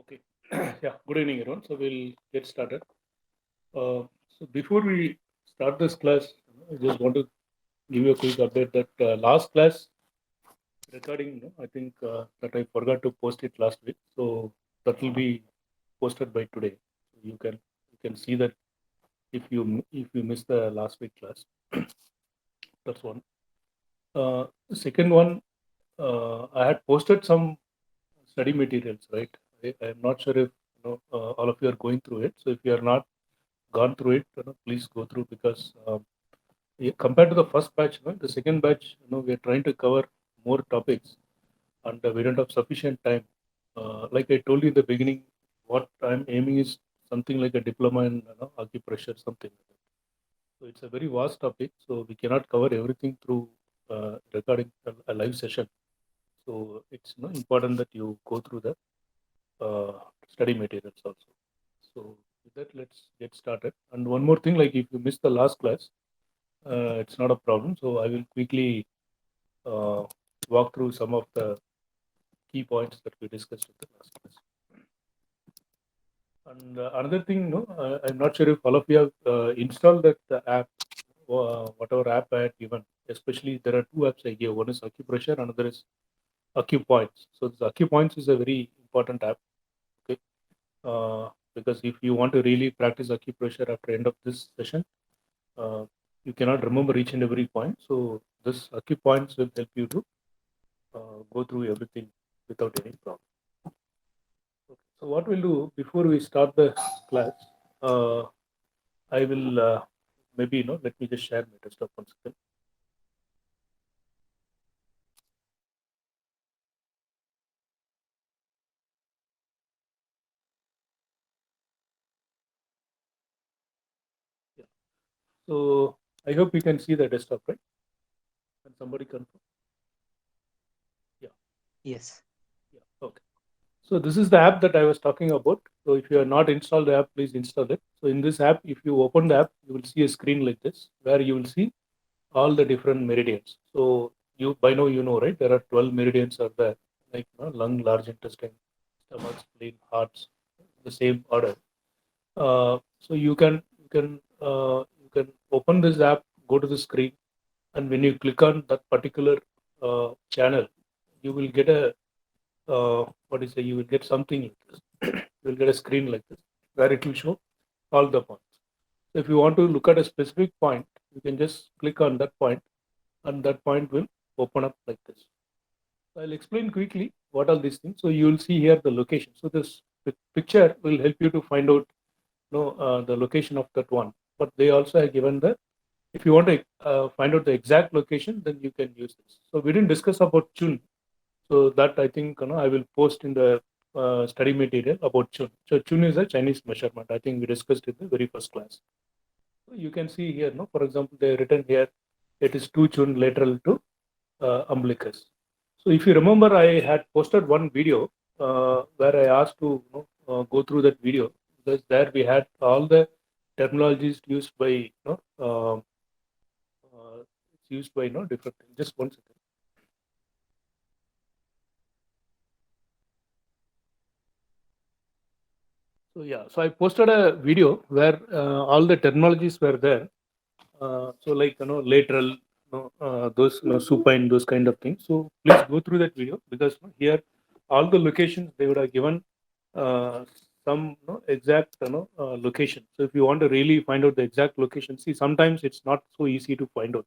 Okay. Yeah, good evening, everyone. So we'll get started. So before we start this class, I just want to give you a quick update that last class recording, I think that I forgot to post it last week. So that will be posted by today. So you can see that if you missed the last week class. That's one. The second one, I had posted some study materials, right? I'm not sure if all of you are going through it. So if you are not gone through it, please go through because compared to the first batch, the second batch, we are trying to cover more topics and we don't have sufficient time. Like I told you in the beginning, what I'm aiming is something like a diploma in acupressure, something like that. So it's a very vast topic, so we cannot cover everything through recording a live session. So it's important that you go through the uh, study materials also. So with that, let's get started. And one more thing, like if you missed the last class, it's not a problem. So I will quickly uh, walk through some of the key points that we discussed in the last class. And another thing, I'm not sure if all of you have installed that app, whatever app I had given. Especially there are two apps I gave. One is Acupressure, another is AcuPoints. So this AcuPoints is a very important app. Okay, because if you want to really practice acupressure after end of this session, uh, you cannot remember each and every point. So this acupoints will help you to go through everything without any problem. Okay. So what we'll do before we start the class, uh, I will maybe let me just share my desktop one second. Yeah. So I hope you can see the desktop, right? Can somebody confirm? Yeah. Yes. Yeah. Okay. So this is the app that I was talking about. So if you have not installed the app, please install it. So in this app, if you open the app, you will see a screen like this where you will see all the different meridians. So you by now you know, right? There are 12 meridians are there, like lung, large intestine, stomach, spleen, hearts, the same order. So you can open this app, go to the screen, and when you click on that particular channel, you will get a what is it? You will get something like this. You will get a screen like this where it will show all the points. So if you want to look at a specific point, you can just click on that point, and that point will open up like this. So I'll explain quickly what are these things. So you will see here the location. So this picture will help you to find out the location of that one. But they also have given the if you want to find out the exact location, then you can use this. So we didn't discuss about Chun. So that I think I will post in the study material about Chun. So Chun is a Chinese measurement. I think we discussed in the very first class. So you can see here, no, for example, they written here it is 2 Chun lateral to umbilicus. So if you remember, I had posted one video where I asked to go through that video because there we had all the terminologies used by it's used by different things. Just one second. So yeah, so I posted a video where all the terminologies were there. So like lateral, those supine, those kind of things. So please go through that video because here all the locations they would have given uh, some exact location. So if you want to really find out the exact location, see sometimes it's not so easy to find out.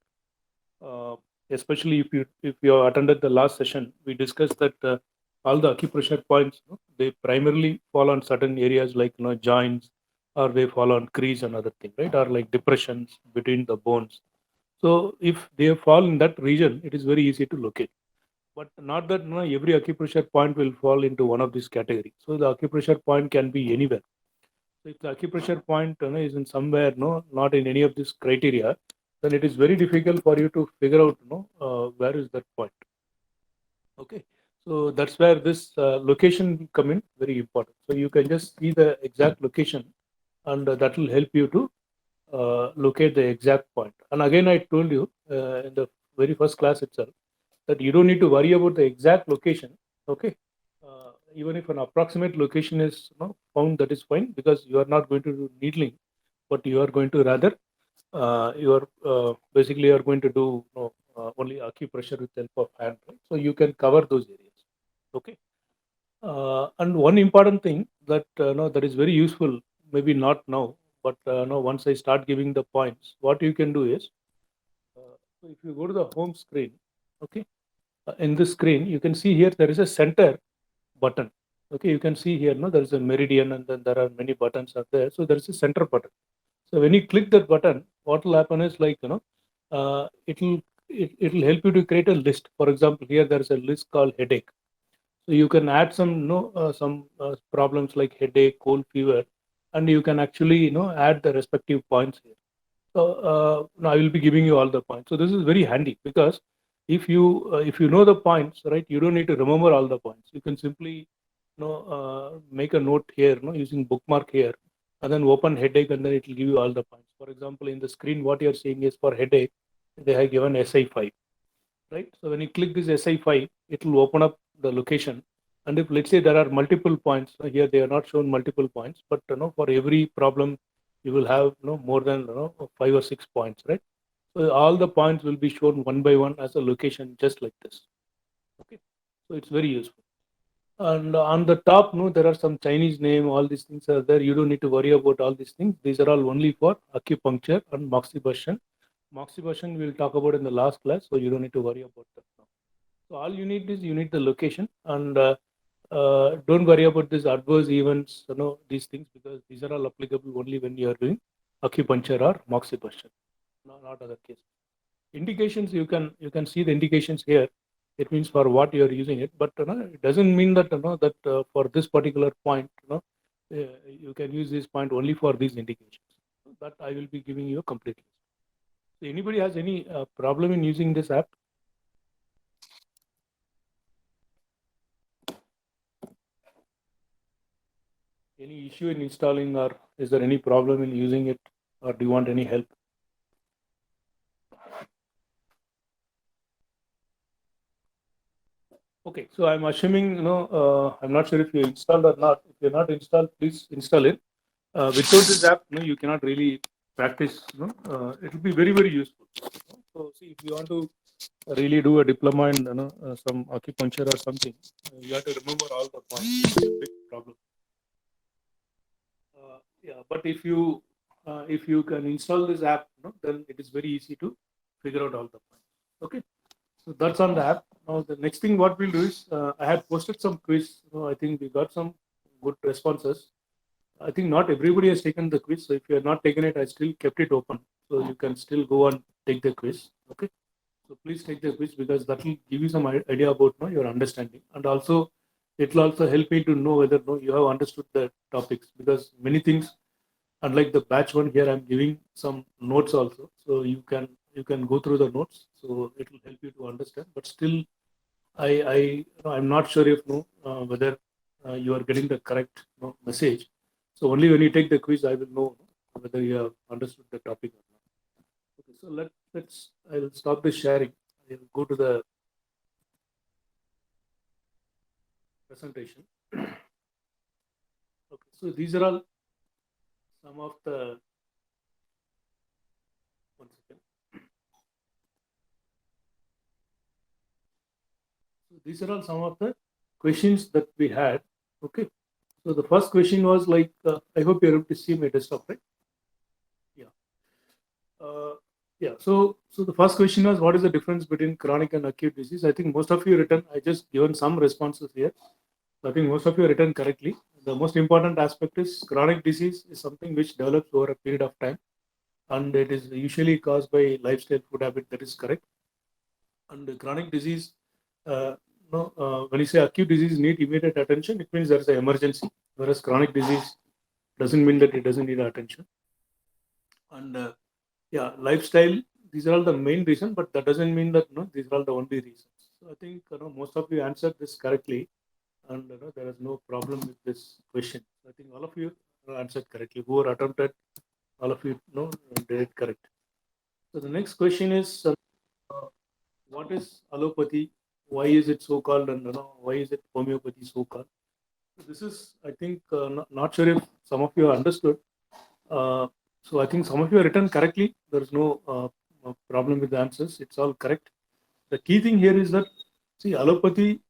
Uh, Especially if you have attended the last session, we discussed that all the acupressure points they primarily fall on certain areas like joints, or they fall on crease and other thing, right? Or like depressions between the bones. So if they fall in that region, it is very easy to locate. But not that every acupressure point will fall into one of these categories. So the acupressure point can be anywhere. So if the acupressure point is in somewhere, not in any of this criteria, then it is very difficult for you to figure out, where is that point. Okay. So that's where this location will come in very important. So you can just see the exact location, and that will help you to locate the exact point. And again, I told you in the very first class itself that you don't need to worry about the exact location. Okay. even if an approximate location is found, that is fine, because you are not going to do needling, but you are going to rather you are basically you are going to do only acupressure with help of hand, right? So you can cover those areas. Okay. And one important thing that no, that is very useful, maybe not now, but no, once I start giving the points, what you can do is, so if you go to the home screen, okay, in this screen you can see here there is a center button. Okay, you can see here, no, there is a meridian, and then there are many buttons are there. So there is a center button. So when you click that button, what will happen is, like, it'll help you to create a list. For example, here there is a list called headache. So you can add some problems like headache, cold, fever, and you can actually add the respective points here. So now I will be giving you all the points. So this is very handy, because if you know the points, right, you don't need to remember all the points. You can simply make a note here, using bookmark here, and then open headache, and then it will give you all the points. For example, in the screen, what you are seeing is for headache, they have given SI5, right? So when you click this SI5, it will open up the location. And if, let's say, there are multiple points, here they are not shown multiple points, but for every problem, you will have more than 5 or 6 points, right? So all the points will be shown one by one as a location, just like this. Okay, so it's very useful. And on the top, no, there are some Chinese name. All these things are there. You don't need to worry about all these things. These are all only for acupuncture and moxibustion. Moxibustion we'll talk about in the last class, so you don't need to worry about that now. So all you need is you need the location, and don't worry about these adverse events, these things, because these are all applicable only when you are doing acupuncture or moxibustion, not other cases. Indications, you can see the indications here. It means for what you are using it, but it doesn't mean that that for this particular point, you can use this point only for these indications. That I will be giving you a complete list. So anybody has any problem in using this app? Any issue in installing, or is there any problem in using it, or do you want any help? Okay, so I'm assuming, I'm not sure if you installed or not. If you're not installed, please install it. Without this app, you cannot really practice. It will be very, very useful. So, see, if you want to really do a diploma in some acupuncture or something, you have to remember all the points. It's a big problem. Yeah, but if you can install this app, then it is very easy to figure out all the points. Okay, so that's on the app. Now the next thing what we'll do is, I had posted some quiz. I think we got some good responses. I think not everybody has taken the quiz. So if you have not taken it, I still kept it open, so you can still go and take the quiz. Okay, so please take the quiz, because that will give you some idea about your understanding, and also it will also help me to know whether you have understood the topics, because many things, unlike the batch one, here I'm giving some notes also, so you can go through the notes, so it will help you to understand. But still, I'm not sure if whether you are getting the correct message. So only when you take the quiz, I will know whether you have understood the topic or not. Okay, so let's I will stop the sharing. I will go to the presentation. Okay, so these are all some of the, one second. So these are all some of the questions that we had. Okay, so the first question was like, I hope you're able to see my desktop, right? Yeah. Yeah. So the first question was, what is the difference between chronic and acute disease? I think most of you written. I just given some responses here. So I think most of you written correctly. The most important aspect is chronic disease is something which develops over a period of time, and it is usually caused by lifestyle, food habit. That is correct. And chronic disease, no, when you say acute disease need immediate attention, it means there is an emergency. Whereas chronic disease doesn't mean that it doesn't need attention. And yeah, lifestyle. These are all the main reason, but that doesn't mean that these are all the only reasons. So I think most of you answered this correctly, and there is no problem with this question. I think all of you answered correctly. Whoever attempted, all of you did it correct. So the next question is, what is allopathy? Why is it so called, and why is it homeopathy so called? This is, I think, not sure if some of you understood. Uh, so I think some of you are written correctly. There is no problem with the answers. It's all correct. The key thing here is that, see, allopathy,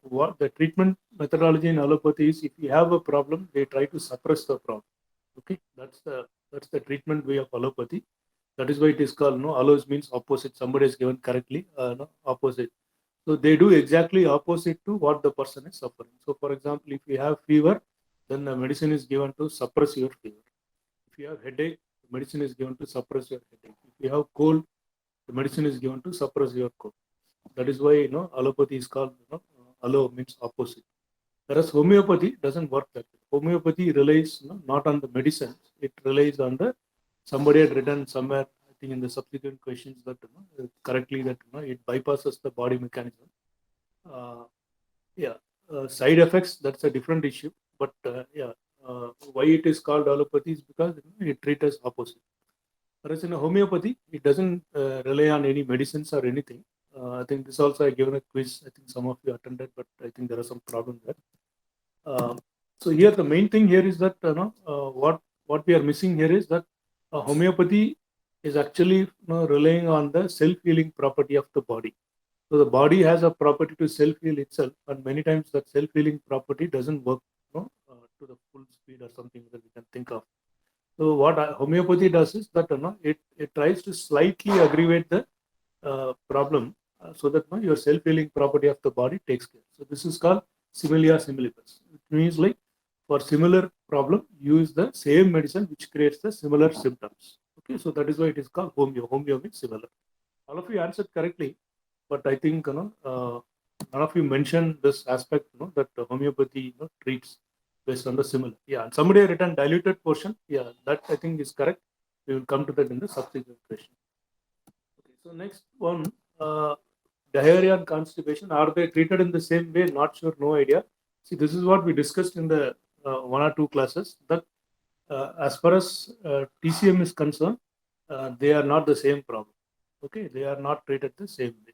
what the treatment methodology in allopathy is, if you have a problem, they try to suppress the problem. Okay, that's the treatment way of allopathy. That is why it is called, no, allos means opposite. Somebody is given correctly, no, opposite. So they do exactly opposite to what the person is suffering. So for example, if you have fever, then the medicine is given to suppress your fever. If you have headache, the medicine is given to suppress your headache. If you have cold, the medicine is given to suppress your cold. That is why, allopathy is called, allo means opposite. Whereas homeopathy doesn't work that way. Homeopathy relies, not on the medicines. It relies on the, somebody had written somewhere, I think in the subsequent questions, that, correctly, that, it bypasses the body mechanism. Uh, yeah, side effects, that's a different issue. But yeah, why it is called allopathy is because, it treats as opposite. Whereas in a homeopathy, it doesn't rely on any medicines or anything. I think this also I given a quiz. I think some of you attended, but I think there are some problems there. Uh, so here the main thing here is that, what we are missing here is that homeopathy is actually, relying on the self-healing property of the body. So the body has a property to self-heal itself, and many times that self-healing property doesn't work, to the full speed or something that we can think of. So what homeopathy does is that, it tries to slightly aggravate the problem, so that, your self-healing property of the body takes care. So this is called similia similibus. It means like, for similar problem, use the same medicine which creates the similar symptoms. Okay, so that is why it is called homeo. Homeo means similar. All of you answered correctly, but I think, none of you mentioned this aspect, that homeopathy, treats based on the similar. Yeah, and somebody had written diluted portion. Yeah, that I think is correct. We will come to that in the subsequent question. Okay, so next one, diarrhea and constipation. Are they treated in the same way? Not sure, no idea. See, this is what we discussed in the one or two classes. That as far as TCM is concerned, they are not the same problem. Okay, they are not treated the same way.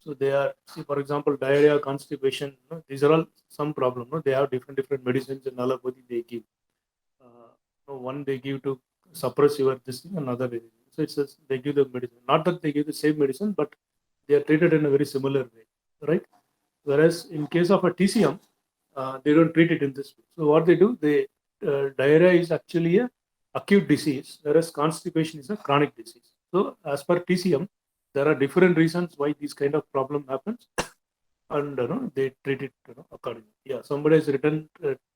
So they are, see, for example, diarrhea, constipation. These are all some problem. They have different medicines and allopathy they give. One they give to suppress your this thing, another so it's just they give the medicine. Not that they give the same medicine, but they are treated in a very similar way, right? Whereas in case of a TCM, they don't treat it in this way. So what they do, they diarrhea is actually a acute disease, whereas constipation is a chronic disease. So as per TCM, there are different reasons why this kind of problem happens, and they treat it, accordingly. Yeah, somebody has written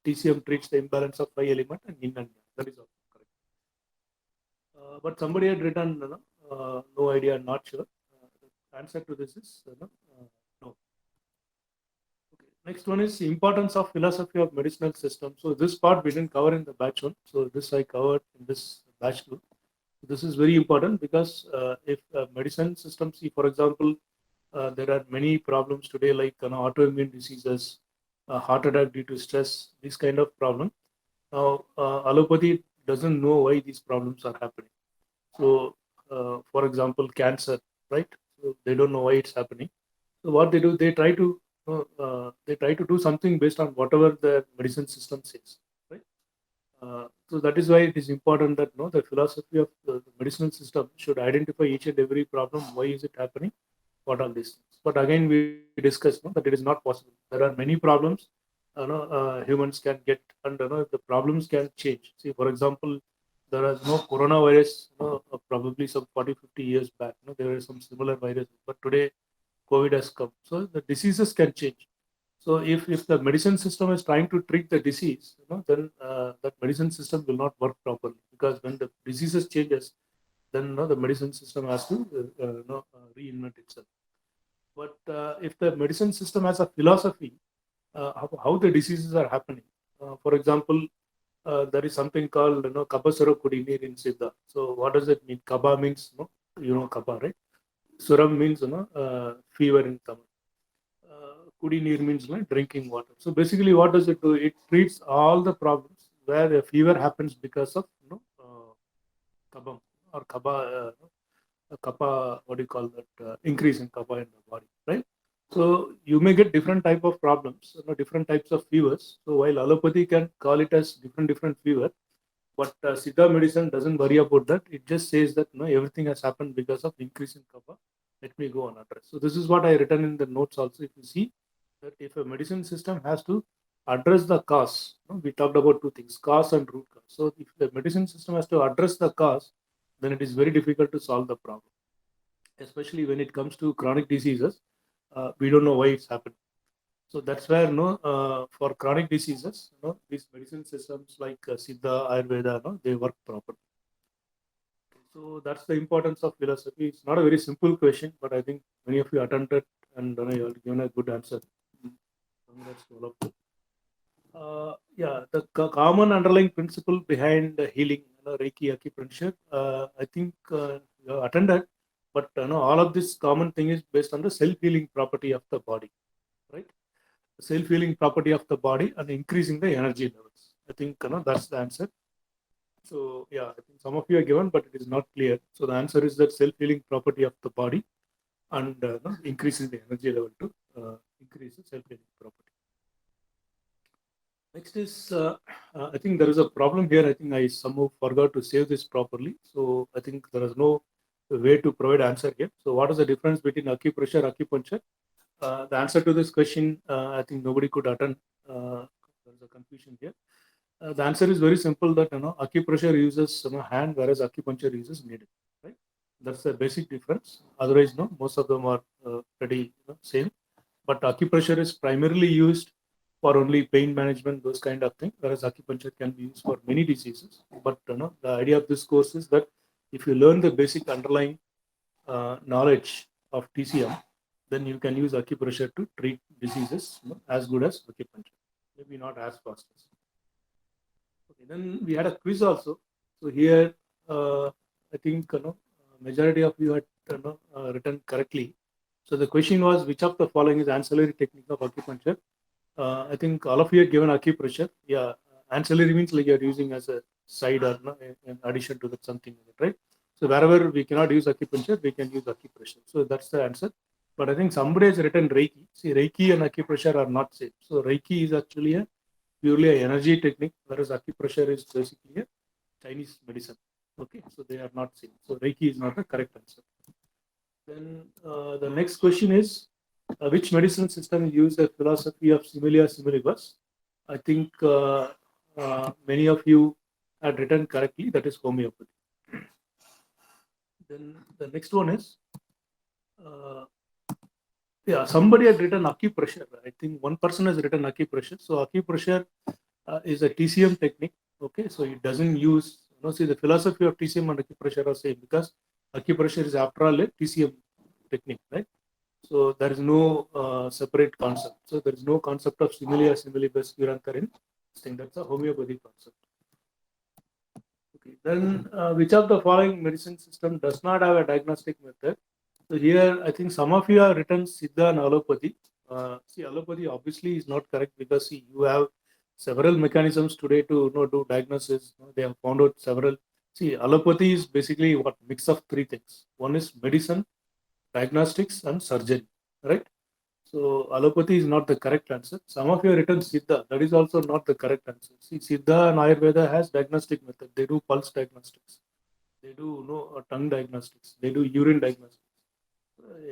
TCM treats the imbalance of five element and yin and yang. That is also correct. But somebody had written, no idea, not sure. The answer to this is, no. Okay. Next one is importance of philosophy of medicinal system. So this part we didn't cover in the batch one. So this I covered in this batch two. This is very important because if medicine system, see, for example, there are many problems today like, autoimmune diseases, heart attack due to stress, this kind of problem. Now, allopathy doesn't know why these problems are happening. So, for example, cancer, right? So they don't know why it's happening. So what they do, they try to do something based on whatever the medicine system says, right? So that is why it is important that, the philosophy of the medicinal system should identify each and every problem. Why is it happening? What are these things? But again, we discussed, that it is not possible. There are many problems. Humans can get, and the problems can change. See, for example, there is no coronavirus. Probably some 40, 50 years back, there were some similar viruses, but today COVID has come. So the diseases can change. So if the medicine system is trying to treat the disease, then that medicine system will not work properly, because when the diseases changes, then, the medicine system has to reinvent itself. But if the medicine system has a philosophy, how the diseases are happening. For example, there is something called, Kabasara Kudinir in Siddha. So what does it mean? Kaba means, Kaba, right? Suram means, fever in Tamil. Kudinir means, drinking water. So basically, what does it do? It treats all the problems where a fever happens because of, kabam or kaba, kappa, what do you call that? Increase in kappa in the body, right? So you may get different type of problems, different types of fevers. So while allopathy can call it as different fever, but Siddha medicine doesn't worry about that. It just says that everything has happened because of increase in kapha. Let me go unaddressed. So this is what I written in the notes also. If you see that if a medicine system has to address the cause, we talked about two things: cause and root cause. So if the medicine system has to address the cause, then it is very difficult to solve the problem, especially when it comes to chronic diseases. We don't know why it's happened. So that's where for chronic diseases, these medicine systems like Siddha, Ayurveda, they work properly. So that's the importance of philosophy. It's not a very simple question, but I think many of you attempted and you have given a good answer. Congrats to all of you. Yeah, the common underlying principle behind healing, Reiki, acupuncture, I think you have attended, but all of this common thing is based on the self-healing property of the body, right? Self-healing property of the body and increasing the energy levels. I think that's the answer. So yeah, I think some of you are given, but it is not clear. So the answer is that self-healing property of the body and increasing the energy level to increase the self-healing property. Next is, I think there is a problem here. I think I somehow forgot to save this properly. So I think there is no way to provide answer here. So what is the difference between acupressure, acupuncture? The answer to this question, I think nobody could attend. There is a confusion here. The answer is very simple that acupressure uses hand, whereas acupuncture uses needle. Right? That's the basic difference. Otherwise, no, most of them are pretty same. But acupressure is primarily used for only pain management, those kind of things, whereas acupuncture can be used for many diseases. But the idea of this course is that if you learn the basic underlying knowledge of TCM, then you can use acupressure to treat diseases as good as acupuncture, maybe not as fast as. Okay, then we had a quiz also. So here, I think majority of you had written correctly. So the question was, which of the following is ancillary technique of acupuncture? I think all of you had given acupressure. Yeah, ancillary means like you're using as a side or in addition to that something, right? So wherever we cannot use acupuncture, we can use acupressure. So that's the answer. But I think somebody has written Reiki. See, Reiki and acupressure are not same. So Reiki is actually a purely an energy technique, whereas acupressure is basically a Chinese medicine. Okay, so they are not same. So Reiki is not the correct answer. Then the next question is, which medicine system use the philosophy of similia similibus? I think many of you had written correctly. That is homeopathy. Then the next one is, yeah, somebody had written acupressure. I think one person has written acupressure. So acupressure is a TCM technique. Okay, so it doesn't use, see the philosophy of TCM and acupressure are same because acupressure is after all a TCM technique, right? So there is no separate concept. So there is no concept of similia similibus curanter in this thing. That's a homeopathy concept. Okay, then which of the following medicine system does not have a diagnostic method? So here, I think some of you have written Siddha and allopathy. See, allopathy obviously is not correct because see, you have several mechanisms today to do diagnosis. They have found out several. See, allopathy is basically what mix of three things. One is medicine, diagnostics, and surgery. Right. So allopathy is not the correct answer. Some of you have written Siddha. That is also not the correct answer. See, Siddha and Ayurveda has diagnostic method. They do pulse diagnostics. They do tongue diagnostics. They do urine diagnostics.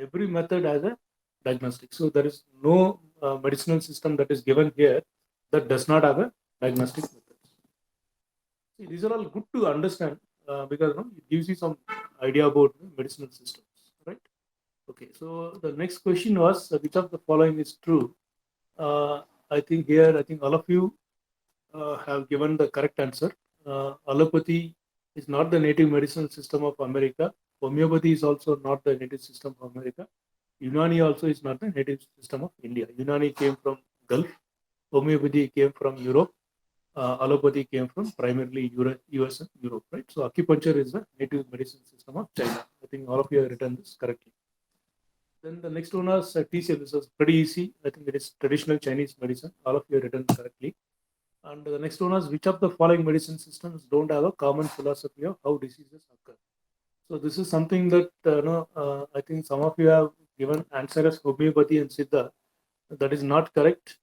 Every method has a diagnostic. So there is no medicinal system that is given here that does not have a diagnostic method. See, these are all good to understand because it gives you some idea about medicinal systems, right? Okay, so the next question was which of the following is true? I think here, I think all of you have given the correct answer. Allopathy is not the native medicinal system of America. Homeopathy is also not the native system of America. Unani also is not the native system of India. Unani came from Gulf. Homeopathy came from Europe. Allopathy came from primarily US and Europe, right? So acupuncture is the native medicine system of China. I think all of you have written this correctly. Then the next one was TCM. This was pretty easy. I think it is traditional Chinese medicine. All of you have written correctly. And the next one was which of the following medicine systems don't have a common philosophy of how diseases occur? So this is something that I think some of you have given answer as homeopathy and Siddha, that is not correct.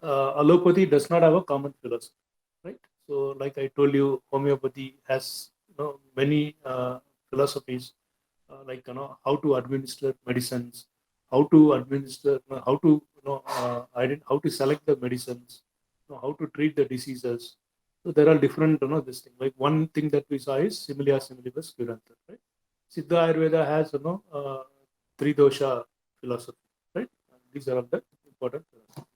Allopathy does not have a common philosophy, right? So, like I told you, homeopathy has many philosophies, like how to administer medicines, how to administer, how to how to select the medicines, how to treat the diseases. So there are different this thing. Like one thing that we saw is similia similibus curantur, right? Siddha Ayurveda has three dosha philosophy, right? These are all the important philosophy.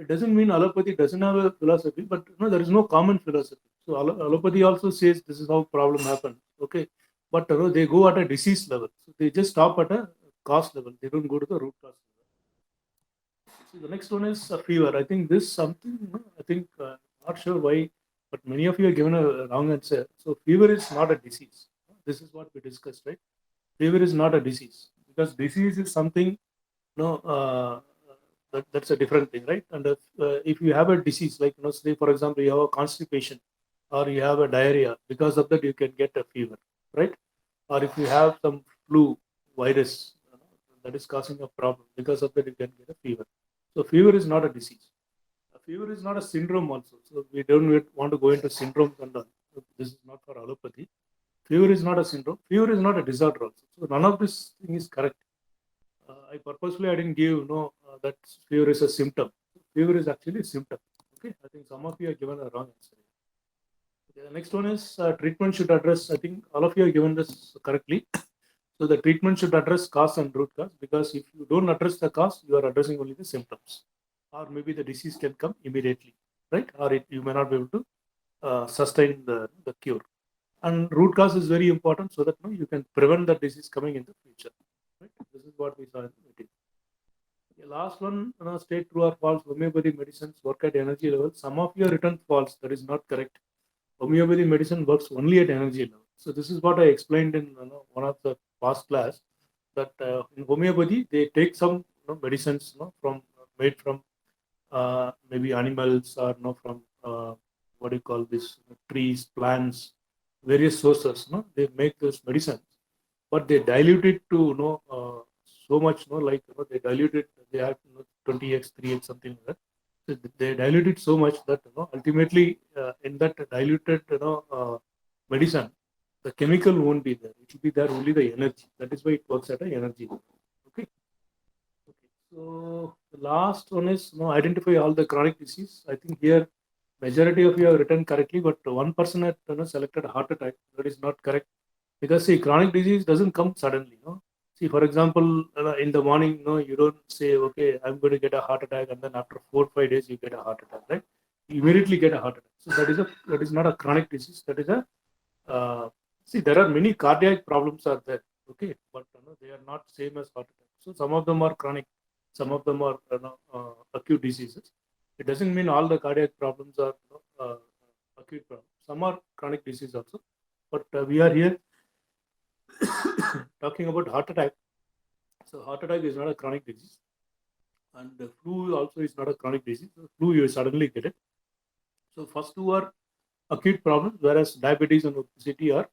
It doesn't mean allopathy doesn't have a philosophy, but there is no common philosophy. So allopathy also says this is how problem happens. Okay, but they go at a disease level. So they just stop at a cause level. They don't go to the root cause level. So the next one is a fever. I think this something. I think not sure why, but many of you have given a wrong answer. So fever is not a disease. This is what we discussed, right? Fever is not a disease because disease is something that's a different thing, right? And if you have a disease, like say for example, you have a constipation or you have a diarrhea, because of that you can get a fever, right? Or if you have some flu virus that is causing a problem, because of that you can get a fever. So fever is not a disease. A fever is not a syndrome also. So we don't want to go into syndrome and all. This is not for allopathy. Fever is not a syndrome. Fever is not a disorder also. So none of this thing is correct. I didn't give that fever is a symptom. Fever is actually a symptom. Okay, I think some of you have given a wrong answer. Okay, the next one is treatment should address. I think all of you have given this correctly. So the treatment should address cause and root cause, because if you don't address the cause, you are addressing only the symptoms, or maybe the disease can come immediately, right? Or you may not be able to sustain the cure. And root cause is very important so that you can prevent the disease coming in the future. Right? This is what we saw in the meeting. The last one, state true or false. Homeopathy medicines work at energy level. Some of you have written false. That is not correct. Homeopathy medicine works only at energy level. So this is what I explained in one of the past class, that in homeopathy they take some medicines from made from maybe animals, or from what do you call this, trees, plants, various sources. They make those medicines, but they dilute it to so much. Like they dilute it. They have 20x, 3x, something like that. So they dilute it so much that ultimately in that diluted medicine, the chemical won't be there. It will be there only the energy. That is why it works at an energy level. Okay. Okay. So the last one is identify all the chronic disease. I think here majority of you have written correctly, but one person had selected heart attack. That is not correct, because see, chronic disease doesn't come suddenly. See, for example, in the morning, you don't say, okay, I'm going to get a heart attack, and then after 4 or 5 days you get a heart attack, right? You immediately get a heart attack. So that is not a chronic disease. That is a see, there are many cardiac problems are there, okay, but they are not same as heart attack. So some of them are chronic, some of them are acute diseases. It doesn't mean all the cardiac problems are acute problems. Some are chronic disease also, but we are here talking about heart attack. So heart attack is not a chronic disease, and the flu also is not a chronic disease. The flu you suddenly get it. So first two are acute problems, whereas diabetes and obesity are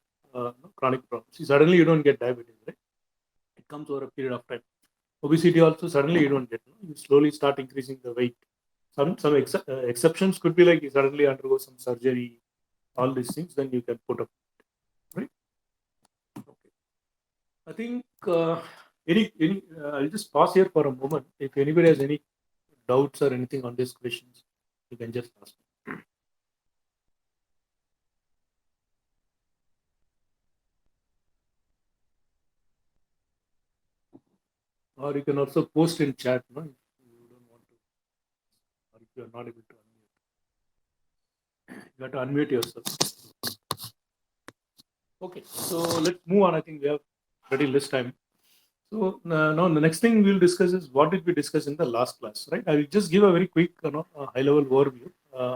chronic problems. See, suddenly you don't get diabetes, right? It comes over a period of time. Obesity also suddenly you don't get. You slowly start increasing the weight. Some exceptions could be like you suddenly undergo some surgery, all these things, then you can put up, right? Okay. I think any I'll just pause here for a moment. If anybody has any doubts or anything on these questions, you can just ask. Or you can also post in chat, no, if you don't want to, or if you are not able to unmute. You have to unmute yourself. Okay, so let's move on. I think we have pretty less time. So now the next thing we'll discuss is what did we discuss in the last class, right? I will just give a very quick, high-level overview,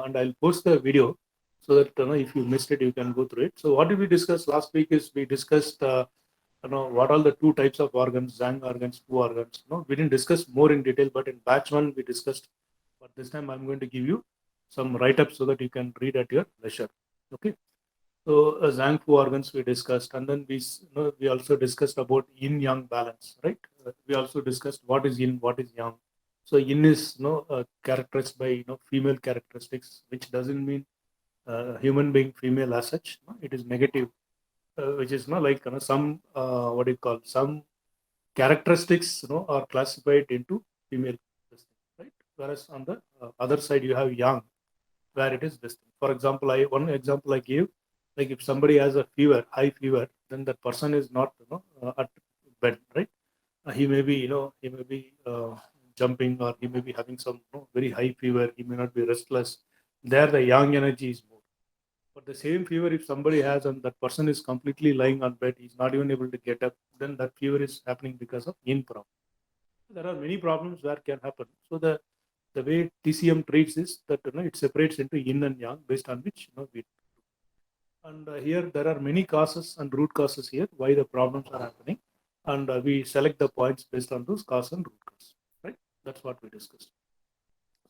and I'll post the video so that if you missed it, you can go through it. So what did we discuss last week? Is we discussed what are the two types of organs, Zhang organs, Pu organs. We didn't discuss more in detail, but in batch one we discussed. But this time I'm going to give you some write-ups so that you can read at your leisure. Okay. So Zhang Fu organs we discussed, and then we also discussed about yin yang balance, right? We also discussed what is yin, what is yang. So yin is characterized by female characteristics, which doesn't mean human being female as such. It is negative, which is like some what do you call, some characteristics are classified into female, right? Whereas on the other side you have yang, where it is this thing. For example, one example I gave, like if somebody has a fever, high fever, then that person is not at bed, right? He may be jumping, or he may be having some very high fever. He may not be restless. There the yang energy is more. But the same fever, if somebody has and that person is completely lying on bed, he's not even able to get up, then that fever is happening because of yin problem. There are many problems where can happen. So the way TCM treats is that it separates into yin and yang based on which we. And here there are many causes and root causes here why the problems are happening, and we select the points based on those cause and root cause. Right? That's what we discussed.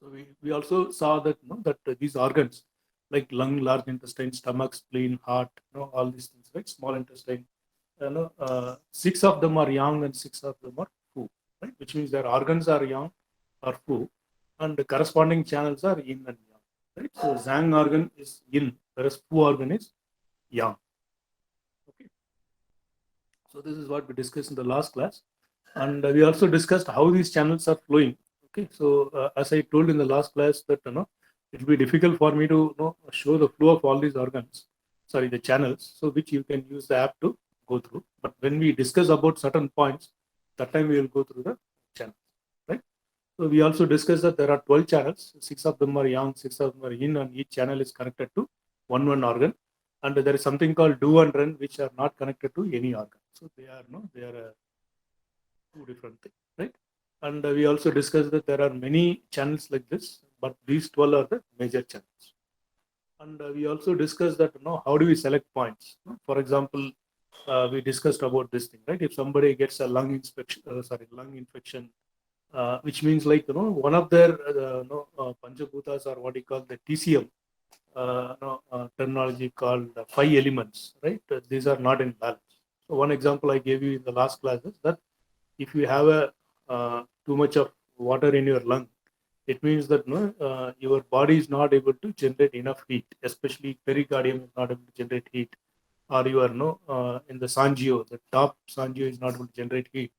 So we also saw that that these organs like lung, large intestine, stomach, spleen, heart, all these things, right? Small intestine, six of them are yang and six of them are fu, right? Which means their organs are yang or fu, and the corresponding channels are yin and yang, right? So Zhang organ is yin, whereas fu organ is yang. Okay. So this is what we discussed in the last class, and we also discussed how these channels are flowing. Okay, so as I told in the last class that it will be difficult for me to show the flow of all these organs, sorry, the channels, so which you can use the app to go through. But when we discuss about certain points, that time we will go through the channels, right? So we also discussed that there are 12 channels, six of them are yang, six of them are yin, and each channel is connected to one organ. And there is something called do and run, which are not connected to any organ. So they are two different things, right? And we also discussed that there are many channels like this, but these 12 are the major channels. And we also discussed that how do we select points. For example, we discussed about this thing, right? If somebody gets a lung infection, which means like one of their panchabhutas, or what you call the TCM terminology, called five elements, right? These are not in balance. So one example I gave you in the last class is that if you have a too much of water in your lung, it means that your body is not able to generate enough heat, especially pericardium is not able to generate heat, or you are in the sangio, the top sangio is not able to generate heat,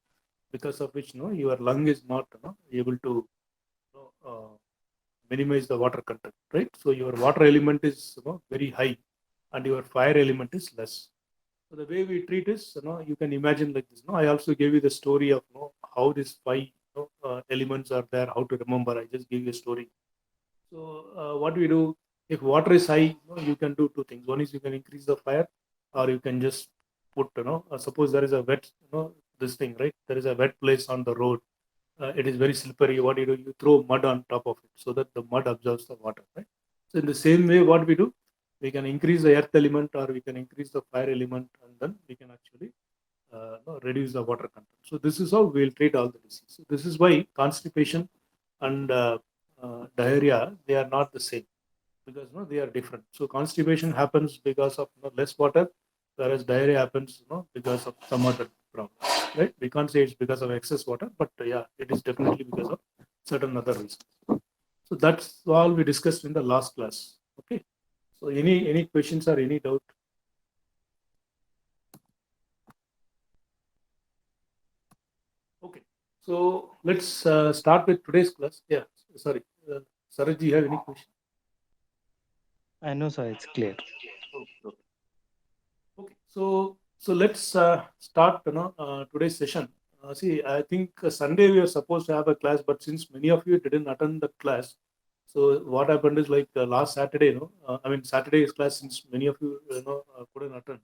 because of which your lung is not able to minimize the water content, right? So your water element is very high, and your fire element is less. So the way we treat is, you can imagine like this. I also gave you the story of how these five elements are there, how to remember. I just gave you a story. So what we do, if water is high, you can do two things. One is you can increase the fire, or you can just put, suppose there is a wet, this thing, right? There is a wet place on the road. It is very slippery. What do? You throw mud on top of it so that the mud absorbs the water, right? So in the same way, what we do, we can increase the earth element, or we can increase the fire element, and then we can actually reduce the water content. So this is how we will treat all the diseases. So this is why constipation and diarrhea, they are not the same, because they are different. So constipation happens because of less water, whereas diarrhea happens because of some other problem. Right? We can't say it's because of excess water, but yeah, it is definitely because of certain other reasons. So that's all we discussed in the last class. Okay. So any questions or any doubt? Okay. So let's start with today's class. Yeah. Sorry, Saraj, do you have any question? I know, sir, it's clear. Okay. Okay, so let's start today's session. See, I think Sunday we are supposed to have a class, but since many of you didn't attend the class, so what happened is like last Saturday, I mean Saturday's class, since many of you couldn't attend,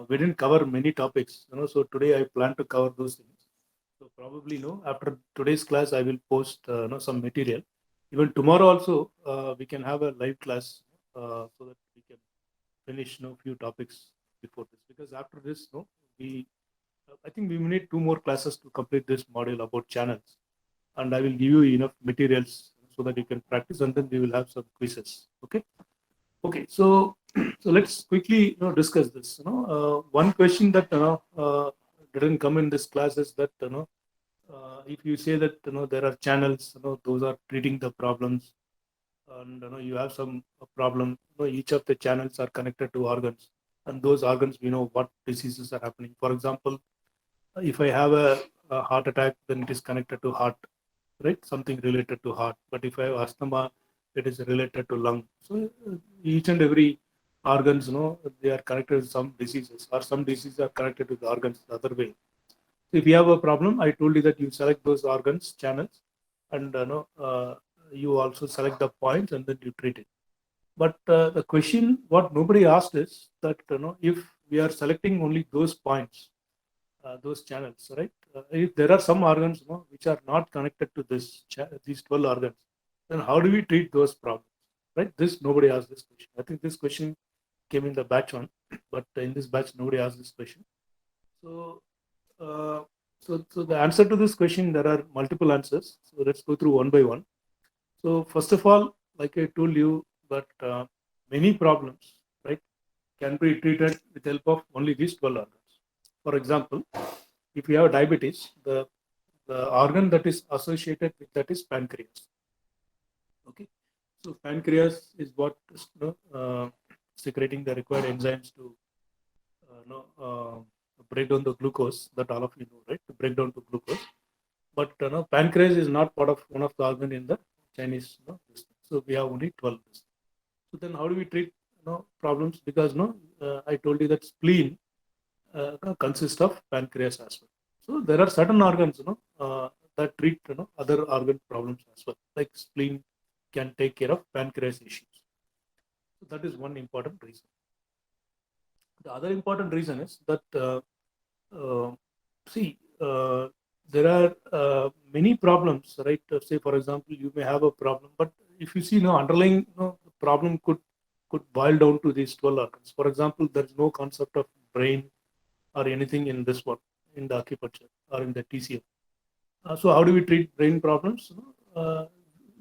we didn't cover many topics. So today I plan to cover those things. So probably after today's class I will post some material. Even tomorrow also we can have a live class so that we can finish few topics before this, because after this we I think we need two more classes to complete this module about channels, and I will give you enough materials so that you can practice, and then we will have some quizzes. Okay. So So let's quickly discuss this. One question that didn't come in this class is that if you say that there are channels, those are treating the problems, and you have some problem. Each of the channels are connected to organs, and those organs we know what diseases are happening. For example, if I have a heart attack, then it is connected to heart, right? Something related to heart. But if I have asthma, it is related to lung. So each and every organs, they are connected to some diseases, or some diseases are connected to the organs the other way. So if you have a problem, I told you that you select those organs, channels, and you also select the points and then you treat it. But the question, what nobody asked is that if we are selecting only those points, those channels, right? If there are some organs, which are not connected to these 12 organs, then how do we treat those problems, right? This nobody asked this question. I think this question came in the batch one, but in this batch nobody asked this question. So, uh, so the answer to this question, there are multiple answers. So let's go through one by one. So first of all, like I told you, that many problems, right, can be treated with help of only these 12 organs. For example, if you have diabetes, the organ that is associated with that is pancreas. Okay, so pancreas is what is secreting the required enzymes to break down the glucose that all of you know, right? To break down the glucose. But pancreas is not part of one of the organ in the Chinese system. So we have only 12. So then, how do we treat problems? Because I told you that spleen consists of pancreas as well. So there are certain organs, that treat other organ problems as well. Like spleen can take care of pancreas issues. So that is one important reason. The other important reason is that see there are many problems, right? Say for example, you may have a problem, but if you see, underlying problem could boil down to these 12 organs. For example, there is no concept of brain or anything in this one, in the acupuncture or in the TCM. So how do we treat brain problems?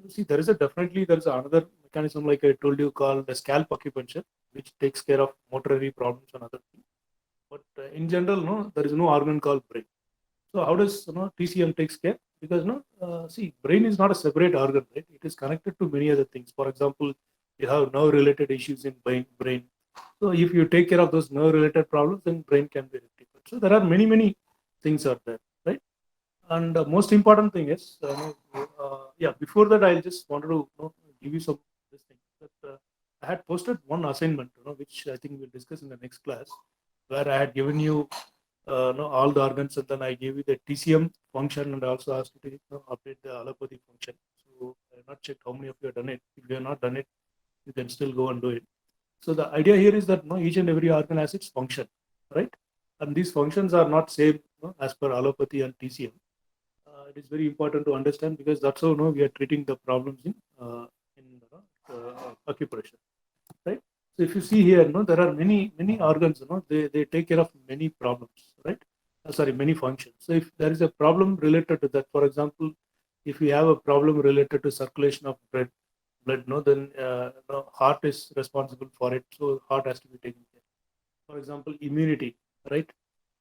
See, there is another mechanism, like I told you, called the scalp acupuncture, which takes care of motor problems and other things. But in general, no, there is no organ called brain. So how does TCM takes care? Because see, brain is not a separate organ, right? It is connected to many other things. For example, you have nerve-related issues in brain. So if you take care of those nerve-related problems, then brain can be rectified. So there are many things out there, right? And the most important thing is, yeah. Before that, I just wanted to give you some this thing that I had posted one assignment, which I think we'll discuss in the next class, where I had given you all the organs, and then I gave you the TCM function, and I also asked you to update the allopathy function. So I have not checked how many of you have done it. If you have not done it, you can still go and do it. So the idea here is that each and every organ has its function, right? And these functions are not same as per allopathy and TCM. It is very important to understand, because that's how we are treating the problems in acupressure, right? So if you see here, there are many organs, they take care of many problems, right? Sorry, many functions. So if there is a problem related to that, for example, if you have a problem related to circulation of blood, then heart is responsible for it. So heart has to be taken care. For example, immunity, right?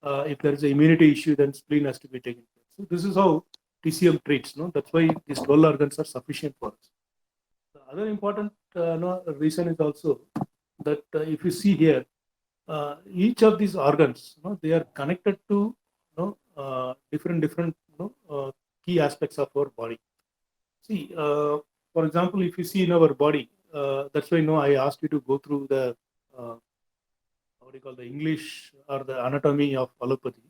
If there is an immunity issue, then spleen has to be taken care. So this is how TCM treats. That's why these 12 organs are sufficient for us. The other important reason is also that if you see here, each of these organs, they are connected to different key aspects of our body. See, for example, if you see in our body, that's why I asked you to go through the what do you call, the English or the anatomy of allopathy,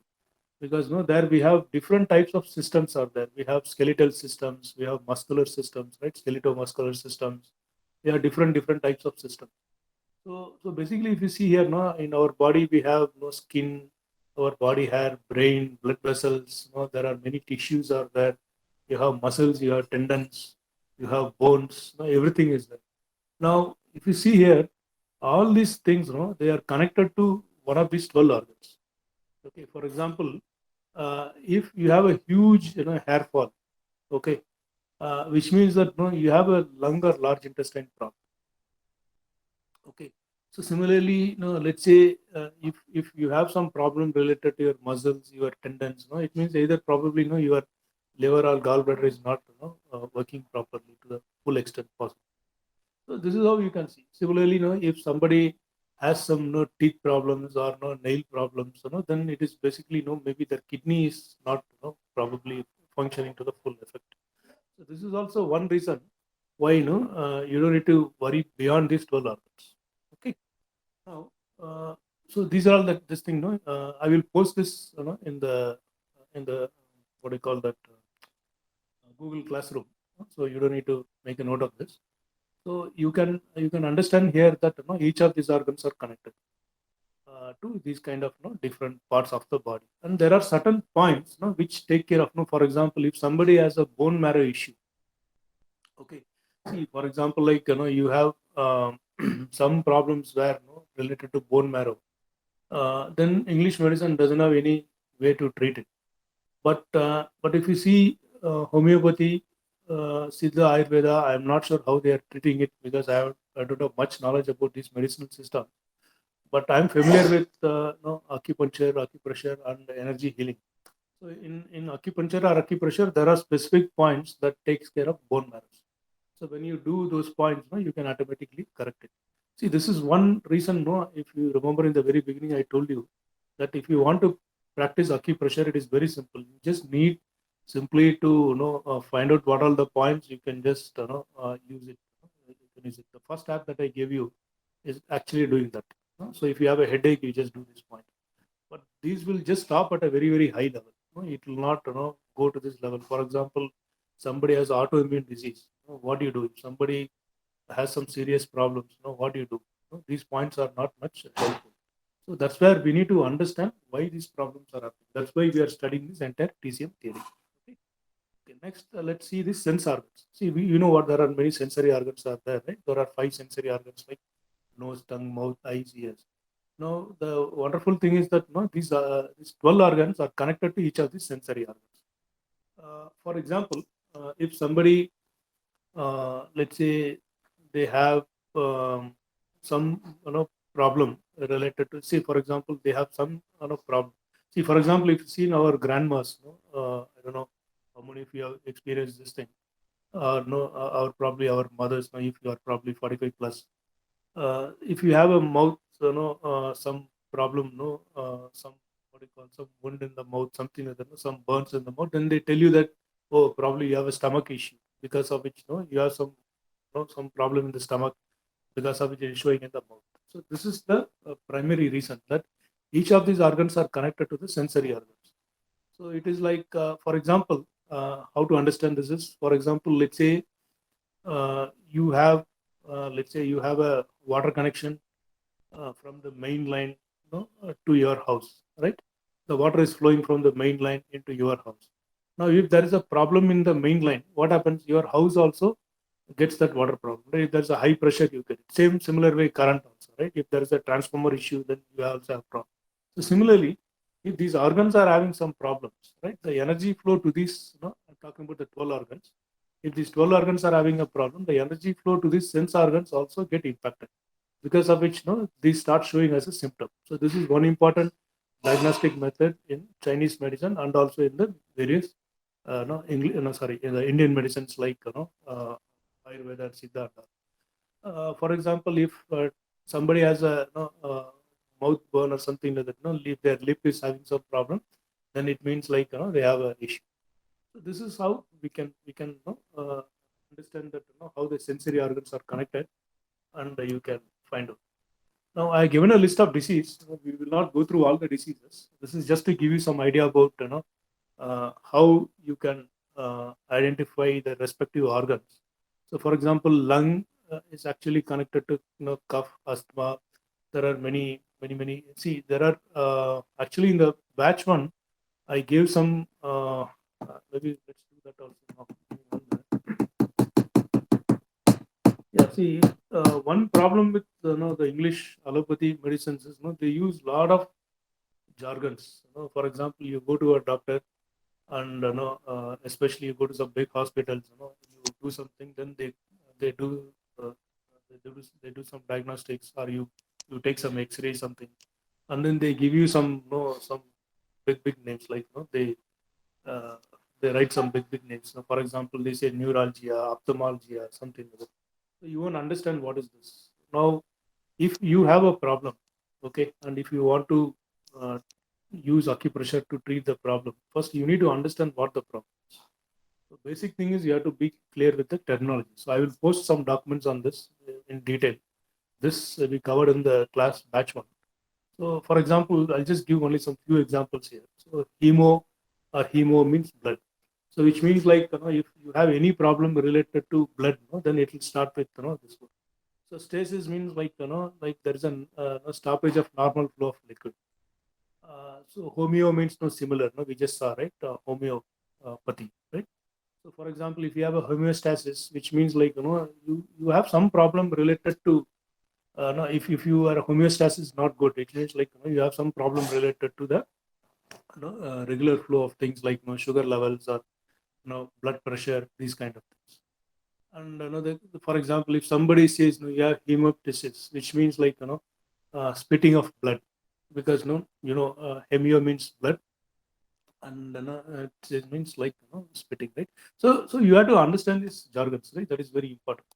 because there we have different types of systems out there. We have skeletal systems, we have muscular systems, right? Skeletal-muscular systems. We have different types of systems. So basically, if you see here, in our body we have skin, our body hair, brain, blood vessels. There are many tissues out there. You have muscles, you have tendons, you have bones. Everything is there. Now, if you see here, all these things, they are connected to one of these 12 organs. Okay, for example, if you have a huge, hair fall, okay, which means that you have a lung or large intestine problem. Okay, So similarly, let's say if you have some problem related to your muscles, your tendons, it means either probably your liver or gallbladder is not working properly to the full extent possible. So this is how you can see. Similarly, if somebody has some teeth problems or nail problems, then it is basically maybe their kidney is not probably functioning to the full effect. So this is also one reason why you don't need to worry beyond these 12 organs. Okay. Now, so these are all that this thing. No, I will post this in the what do you call that Google Classroom. So you don't need to make a note of this. So you can understand here that each of these organs are connected to these kind of different parts of the body, and there are certain points which take care of. For example, if somebody has a bone marrow issue, okay, see for example, like you have some problems where related to bone marrow, then English medicine doesn't have any way to treat it. But if you see homeopathy, Siddha, Ayurveda, I'm not sure how they are treating it because I don't have much knowledge about this medicinal system. But I'm familiar with acupuncture, acupressure, and energy healing. So in acupuncture or acupressure, there are specific points that takes care of bone marrow. So when you do those points, you can automatically correct it. See, this is one reason. No, if you remember in the very beginning, I told you that if you want to practice acupressure, it is very simple. You just need simply to find out what are the points. You can just use it. You can use it. The first app that I gave you is actually doing that. So if you have a headache, you just do this point. But these will just stop at a very very high level. It will not go to this level. For example, somebody has autoimmune disease. What do you do? If somebody has some serious problems, what do you do? These points are not much helpful. So that's where we need to understand why these problems are happening. That's why we are studying this entire TCM theory. Okay. Okay, next, let's see this sense organs. See, you know what? There are many sensory organs are there, right? There are 5 sensory organs like nose, tongue, mouth, eyes, ears. Now, the wonderful thing is that these 12 organs are connected to each of these sensory organs. For example, if somebody, let's say, they have some problem related to, see, for example, they have some problem. See, for example, if you see in our grandmas, I don't know how many of you have experienced this thing. No, our probably our mothers, if you are probably 45 plus, if you have a mouth, some problem, some what do you call some wound in the mouth, something like that, some burns in the mouth, then they tell you that oh, probably you have a stomach issue because of which you have some some problem in the stomach because of which it is showing in the mouth. So this is the primary reason that each of these organs are connected to the sensory organs. So it is like, for example, how to understand this is, for example, you have let's say you have a water connection from the main line to your house, right? The water is flowing from the main line into your house. Now if there is a problem in the main line, what happens? Your house also gets that water problem, right? If there's a high pressure, you get it. Same similar way current also, right? If there is a transformer issue, then you also have problem. So similarly, if these organs are having some problems, right, the energy flow to these, I'm talking about the 12 organs. If these 12 organs are having a problem, the energy flow to these sense organs also get impacted, because of which these start showing as a symptom. So this is one important diagnostic method in Chinese medicine and also in the various English, sorry, in the Indian medicines like Ayurveda and Siddha. For example, if somebody has a mouth burn or something like that, if their lip is having some problem, then it means like they have an issue. So this is how we can understand that how the sensory organs are connected, and you can find out. Now I have given a list of disease. We will not go through all the diseases. This is just to give you some idea about how you can identify the respective organs. So, for example, lung is actually connected to cough, asthma. There are many. See, there are actually in the batch one, I gave some. Maybe let's do that also now. Yeah, see, one problem with the English allopathy medicines is they use a lot of jargons. For example, you go to a doctor, and especially you go to some big hospitals, you do something, then they do uh, they do some diagnostics, or you You take some X-ray, something, and then they give you some, some big names, like, uh, they write some big names. So for example, they say neuralgia, ophthalmologia, something like that. So you won't understand what is this. Now, if you have a problem, okay, and if you want to uh, use acupressure to treat the problem, first you need to understand what the problem is. So basic thing is you have to be clear with the terminology. So I will post some documents on this in detail. This we covered in the class batch one. So for example, I'll just give only some few examples here. So hemo means blood. So which means, like, if you have any problem related to blood, then it will start with, this one. So stasis means, like, like there is a stoppage of normal flow of liquid. So homeo means no similar. No, we just saw, right, homeopathy, right. So for example, if you have a homeostasis, which means, like, you have some problem related to, no, if you are homeostasis is not good, it means, like, you have some problem related to the, regular flow of things, like, sugar levels, or blood pressure, these kind of things. And another, for example, if somebody says, you have hemoptysis, which means, like, spitting of blood, because, hemio means blood, and it means, like, spitting, right. So you have to understand these jargons, right. That is very important.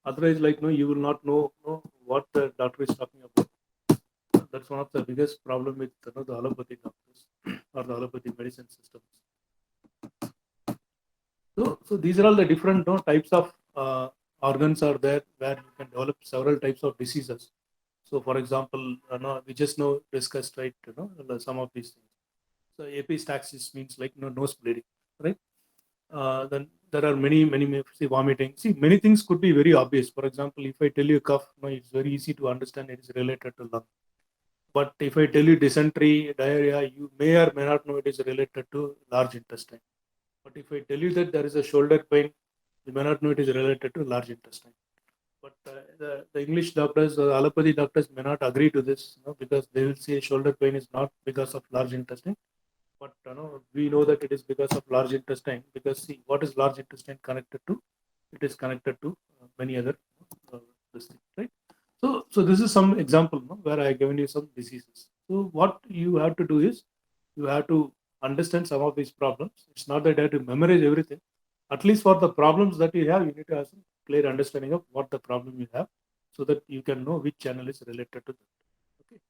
Otherwise, like, you will not know what the doctor is talking about. That's one of the biggest problem with, the allopathy doctors or the allopathy medicine systems. So these are all the different, types of organs are there where you can develop several types of diseases. So for example, we just know discussed, right, some of these things. So epistaxis means, like, nose bleeding, right. Then there are many, see, vomiting. See, many things could be very obvious. For example, if I tell you cough, it's very easy to understand it is related to lung. But if I tell you dysentery, diarrhea, you may or may not know it is related to large intestine. But if I tell you that there is a shoulder pain, you may not know it is related to large intestine. But the English doctors, the allopathy doctors may not agree to this, because they will say shoulder pain is not because of large intestine. But we know that it is because of large intestine. Because see, what is large intestine connected to? It is connected to many other this thing, right? So this is some example, where I have given you some diseases. So what you have to do is you have to understand some of these problems. It's not that you have to memorize everything. At least for the problems that you have, you need to have some clear understanding of what the problem you have, so that you can know which channel is related to that. Okay.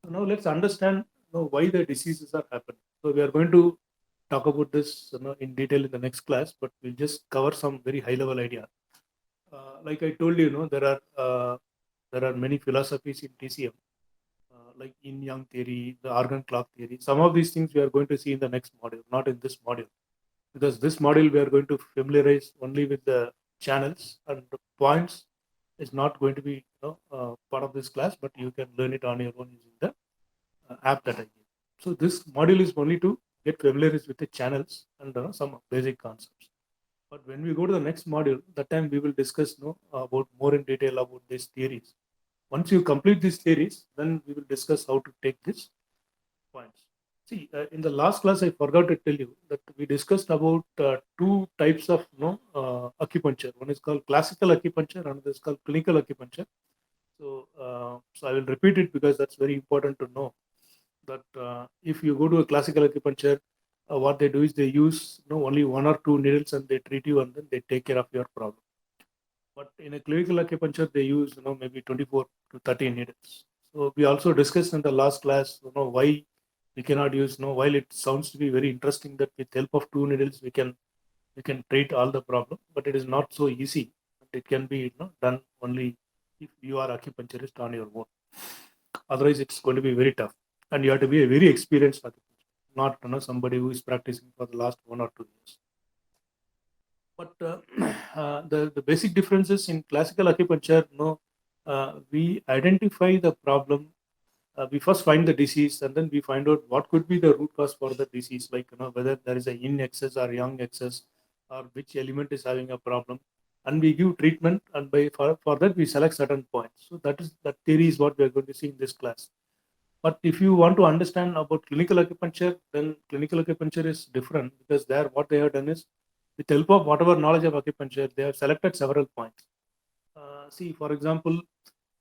So now let's understand, why the diseases are happening. So we are going to talk about this, in detail in the next class, but we'll just cover some very high level idea. Like I told you, there are many philosophies in TCM, like yin yang theory, the organ clock theory. Some of these things we are going to see in the next module, not in this module, because this module we are going to familiarize only with the channels, and the points is not going to be, part of this class, but you can learn it on your own using the app that I gave. So this module is only to get familiarized with the channels and, some basic concepts. But when we go to the next module, that time we will discuss, about more in detail about these theories. Once you complete these theories, then we will discuss how to take these points. See, in the last class, I forgot to tell you that we discussed about two types of, acupuncture. One is called classical acupuncture, another is called clinical acupuncture. So I will repeat it because that's very important to know that if you go to a classical acupuncture, what they do is they use, only one or two needles, and they treat you, and then they take care of your problem. But in a clinical acupuncture, they use, maybe 24 to 30 needles. So we also discussed in the last class, why we cannot use, while it sounds to be very interesting that with help of two needles we can treat all the problem, but it is not so easy. It can be, done only if you are acupuncturist on your own. Otherwise, it's going to be very tough, and you have to be a very experienced acupuncturist, not, somebody who is practicing for the last 1 or 2 years. But the basic differences in classical acupuncture, we identify the problem. We first find the disease, and then we find out what could be the root cause for the disease, like, whether there is a yin excess or yang excess, or which element is having a problem, and we give treatment. And for that we select certain points. So that theory is what we are going to see in this class. But if you want to understand about clinical acupuncture, then clinical acupuncture is different, because there what they have done is, with help of whatever knowledge of acupuncture, they have selected several points. See, for example,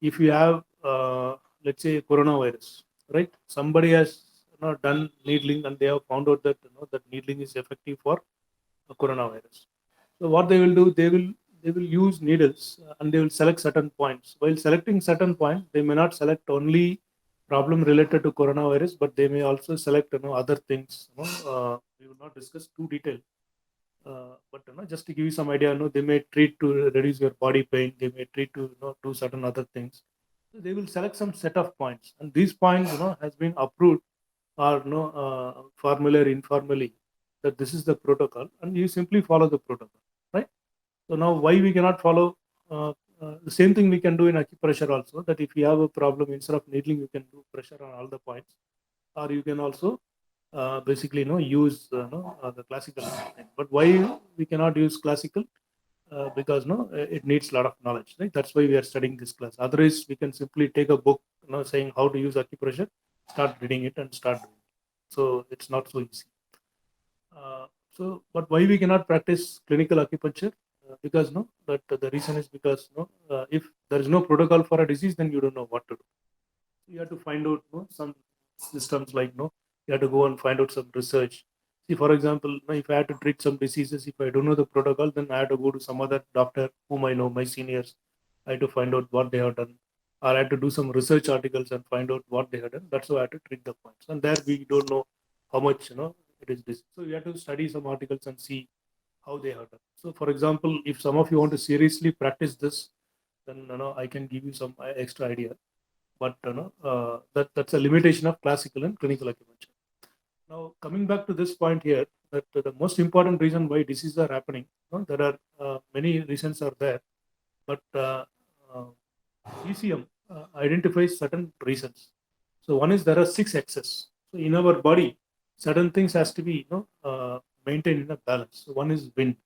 if you have let's say coronavirus, right? Somebody has done needling and they have found out that that needling is effective for coronavirus. So what they will do, they will use needles and they will select certain points. While selecting certain points, they may not select only problem related to coronavirus, but they may also select other things. We will not discuss too detail, but just to give you some idea, they may treat to reduce your body pain. They may treat to do certain other things. So they will select some set of points, and these points has been approved or formally or informally that this is the protocol, and you simply follow the protocol, right? So now why we cannot follow the same thing we can do in acupressure also, that if you have a problem, instead of needling, you can do pressure on all the points, or you can also basically use the classical thing. But why we cannot use classical? Because it needs a lot of knowledge, right? That's why we are studying this class. Otherwise we can simply take a book saying how to use acupressure, start reading it and start doing it. So it's not so easy. But why we cannot practice clinical acupuncture? Because that the reason is because if there is no protocol for a disease, then you don't know what to do. You have to find out some systems, like you have to go and find out some research. See, for example, if I had to treat some diseases, if I don't know the protocol, then I have to go to some other doctor whom I know, my seniors. I have to find out what they have done, or I have to do some research articles and find out what they have done. That's how I have to treat the points, and there we don't know how much it is this. So we have to study some articles and see how they have done. So, for example, if some of you want to seriously practice this, then I can give you some extra idea. But that's a limitation of classical and clinical acupuncture. Now, coming back to this point here, that the most important reason why diseases are happening, there are many reasons are there, but uh, ECM identifies certain reasons. So one is there are 6 X's. So in our body, certain things has to be maintained in a balance. So one is wind,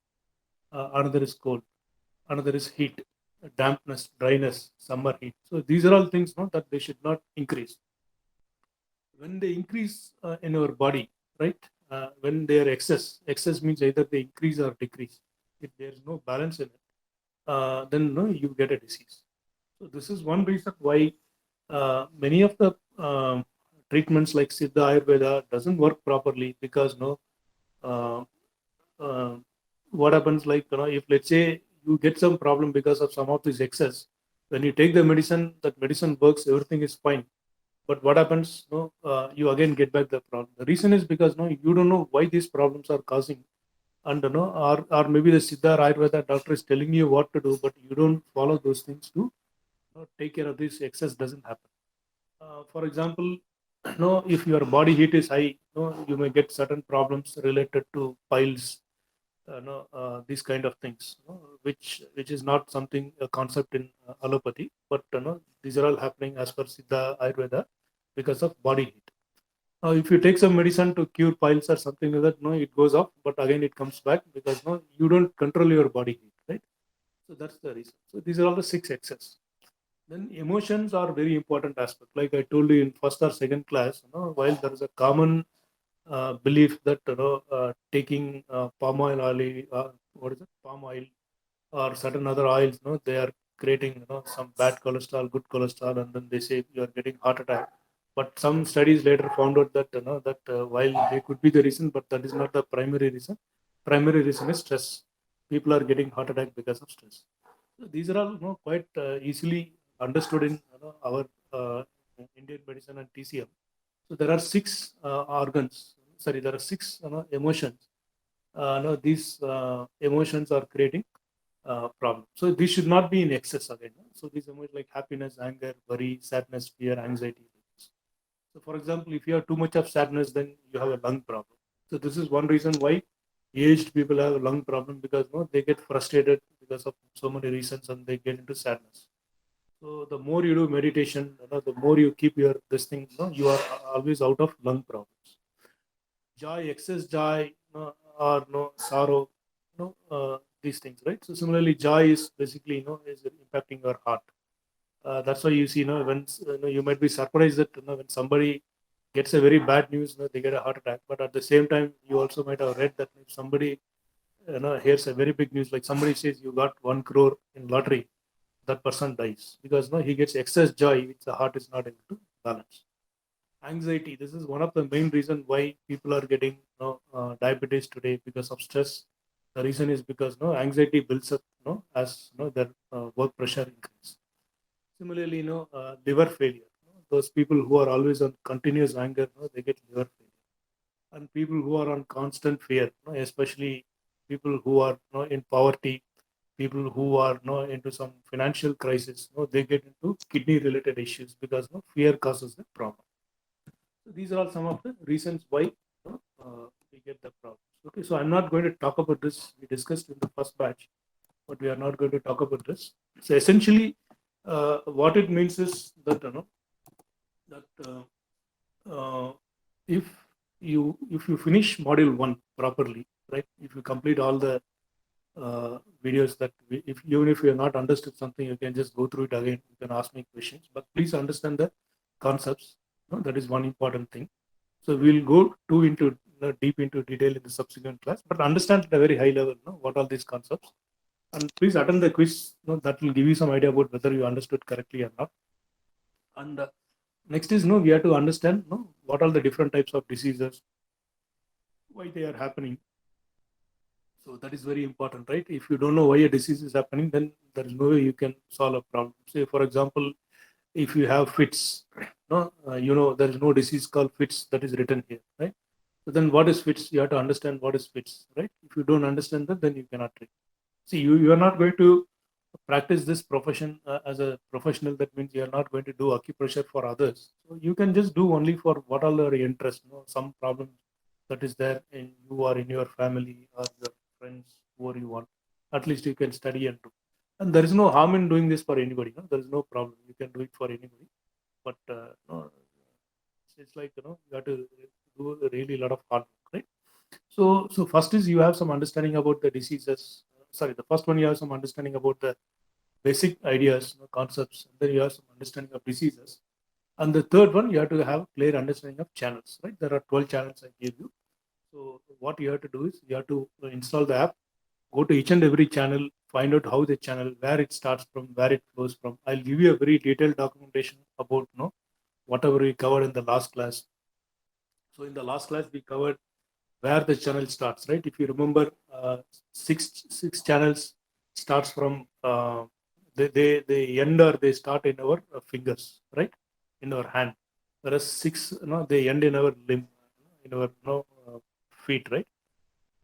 another is cold, another is heat, dampness, dryness, summer heat. So these are all things that they should not increase. When they increase in our body, right? When they are excess means either they increase or decrease. If there is no balance in it, then you get a disease. So this is one reason why many of the treatments like Siddha Ayurveda doesn't work properly, because uh, uh, what happens, like if let's say you get some problem because of some of this excess, when you take the medicine, that medicine works, everything is fine. But what happens? You again get back the problem. The reason is because you don't know why these problems are causing, and or maybe the Siddha or Ayurveda doctor is telling you what to do, but you don't follow those things to take care of this. Excess doesn't happen. For example, if your body heat is high, you may get certain problems related to piles, these kind of things, which is not something a concept in allopathy, but these are all happening as per Siddha Ayurveda because of body heat. Now, if you take some medicine to cure piles or something like that, it goes off, but again it comes back because you don't control your body heat, right? So that's the reason. So these are all the 6 X's. Then emotions are very important aspect. Like I told you in first or second class, while there is a common belief that taking what is it, palm oil or certain other oils, they are creating some bad cholesterol, good cholesterol, and then they say you are getting heart attack. But some studies later found out that that while they could be the reason, but that is not the primary reason. Primary reason is stress. People are getting heart attack because of stress. So these are all quite easily understood in our Indian medicine and TCM. So there are 6 organs. Sorry, there are 6 emotions. These emotions are creating problem. So this should not be in excess again. So these emotions like happiness, anger, worry, sadness, fear, anxiety. So for example, if you have too much of sadness, then you have a lung problem. So this is one reason why aged people have a lung problem, because they get frustrated because of so many reasons and they get into sadness. So the more you do meditation, the more you keep your this thing, you are always out of lung problems. Joy, excess joy, or sorrow, these things, right? So similarly, joy is basically is impacting your heart. That's why you see, when you might be surprised that when somebody gets a very bad news, they get a heart attack. But at the same time, you also might have read that if somebody hears a very big news, like somebody says you got 1 crore in lottery, that person dies because he gets excess joy which the heart is not able to balance. Anxiety, this is one of the main reasons why people are getting diabetes today because of stress. The reason is because anxiety builds up as their work pressure increases. Similarly, liver failure. Those people who are always on continuous anger, they get liver failure. And people who are on constant fear, especially people who are in poverty, people who are into some financial crisis, they get into kidney related issues because fear causes the problem. So these are all some of the reasons why we get the problems. Okay, so I'm not going to talk about this. We discussed in the first batch, but we are not going to talk about this. So essentially, what it means is that that uh, if you finish module one properly, right? If you complete all the videos that if even if you have not understood something, you can just go through it again. You can ask me questions, but please understand the concepts. That is one important thing. So we'll go too into deep into detail in the subsequent class, but understand at a very high level what are these concepts. And please attend the quiz. That will give you some idea about whether you understood correctly or not. And next is we have to understand what are the different types of diseases, why they are happening. So that is very important, right? If you don't know why a disease is happening, then there is no way you can solve a problem. Say, for example, if you have fits, there is no disease called fits that is written here, right? So then what is fits? You have to understand what is fits, right? If you don't understand that, then you cannot treat. See, you are not going to practice this profession as a professional. That means you are not going to do acupressure for others. So you can just do only for what are your interests. Some problem that is there in you or in your family or your friends, whoever you want. At least you can study and do. And there is no harm in doing this for anybody. There is no problem. You can do it for anybody. But it's like you have to do really a lot of hard work, right? So first is you have some understanding about the diseases. Sorry, the first one you have some understanding about the basic ideas, concepts, and then you have some understanding of diseases. And the third one, you have to have clear understanding of channels, right? There are 12 channels I gave you. So what you have to do is you have to install the app, go to each and every channel, find out how the channel, where it starts from, where it flows from. I'll give you a very detailed documentation about whatever we covered in the last class. So in the last class, we covered where the channel starts, right? If you remember, six channels starts from they end or they start in our fingers, right, in our hand. Whereas six, they end in our limb, in our feet, right,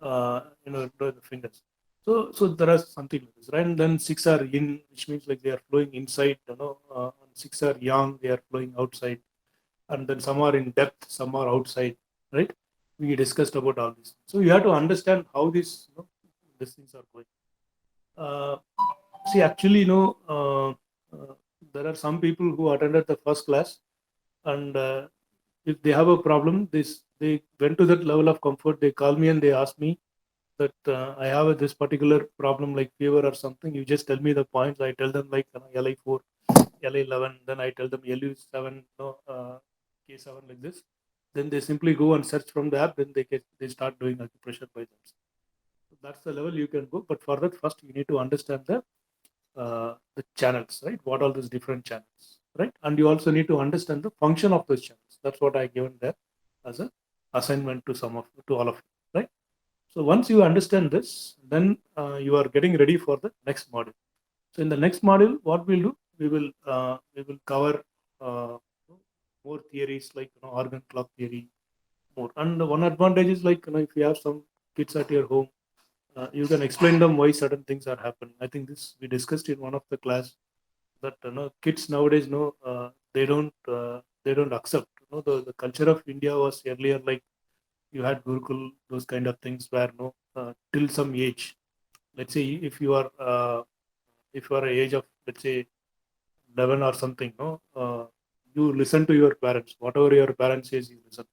the fingers. So there are something like this, right? And then six are in, which means like they are flowing inside, and six are yang, they are flowing outside, and then some are in depth, some are outside, right? We discussed about all this. So you have to understand how these things are going. Uh, See, actually, there are some people who attended the first class, and if they have a problem, they went to that level of comfort. They call me and they ask me that I have this particular problem, like fever or something. You just tell me the points. I tell them like LI4, LA11, then I tell them LU7, K7 like this. Then they simply go and search from the app, then they start doing acupressure by themselves. So that's the level you can go. But for that, first you need to understand the channels, right? What are those different channels, right? And you also need to understand the function of those channels. That's what I given there as a assignment to all of you, right? So once you understand this, then you are getting ready for the next module. So in the next module, what we'll do, we will cover uh, more theories like organ clock theory more. And one advantage is like if you have some kids at your home, you can explain them why certain things are happening. I think this we discussed in one of the class that kids nowadays they don't accept. The culture of India was earlier like you had Gurukul, those kind of things where till some age. Let's say if you are age of let's say 11 or something, you listen to your parents. Whatever your parents says, you listen.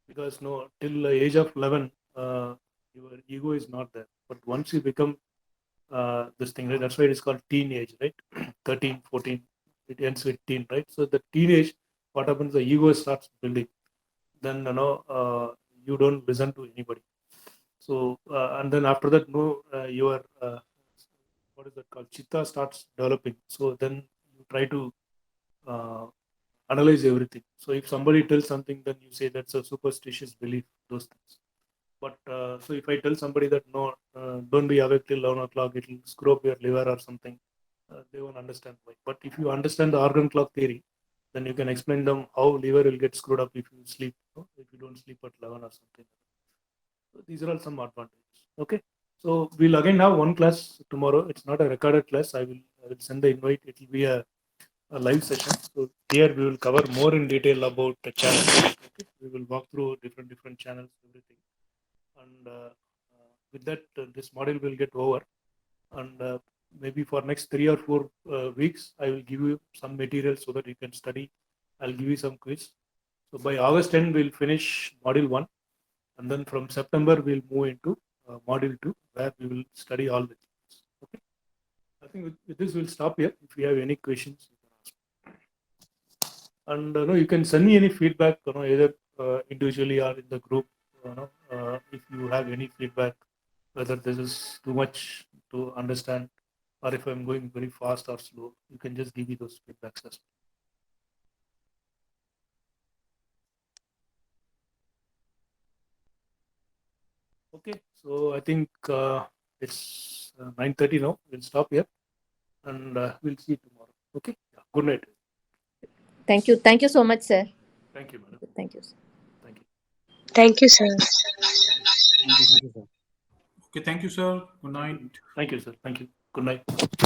Because till the age of 11, your ego is not there. But once you become this thing, right, that's why it is called teenage, right? 13, 14, it ends with teen, right? So the teenage, what happens, the ego starts building. Then, you don't listen to anybody. So, and then after that, your what is that called? Chitta starts developing. So then you try to uh, analyze everything. So if somebody tells something, then you say that's a superstitious belief, those things. But so if I tell somebody that no, don't be awake till 11 o'clock, it will screw up your liver or something, they won't understand why. But if you understand the organ clock theory, then you can explain them how liver will get screwed up if you sleep, if you don't sleep at 11 or something. So these are all some advantages. Okay. So we'll again have one class tomorrow. It's not a recorded class. I will send the invite. It will be a live session. So here we will cover more in detail about the channels. Okay? We will walk through different channels, everything, and with that, this module will get over. And maybe for next 3 or 4 weeks, I will give you some material so that you can study. I'll give you some quiz. So by August 10, we'll finish module one, and then from September we'll move into module two, where we will study all the things. Okay. I think with this we'll stop here. If you have any questions, you can ask. And no, you can send me any feedback, either individually or in the group. If you have any feedback, whether this is too much to understand, or if I'm going very fast or slow, you can just give me those feedbacks as well. Okay, so I think it's 9:30 now. We'll stop here, and we'll see you tomorrow. Okay, yeah. Good night. Thank you. Thank you so much, sir. Thank you, madam. Thank you. Thank you. Thank you, sir. Thank you. Thank you, sir. Okay, thank you, sir. Good Thank you. night. Thank you, sir. Thank you. Good night.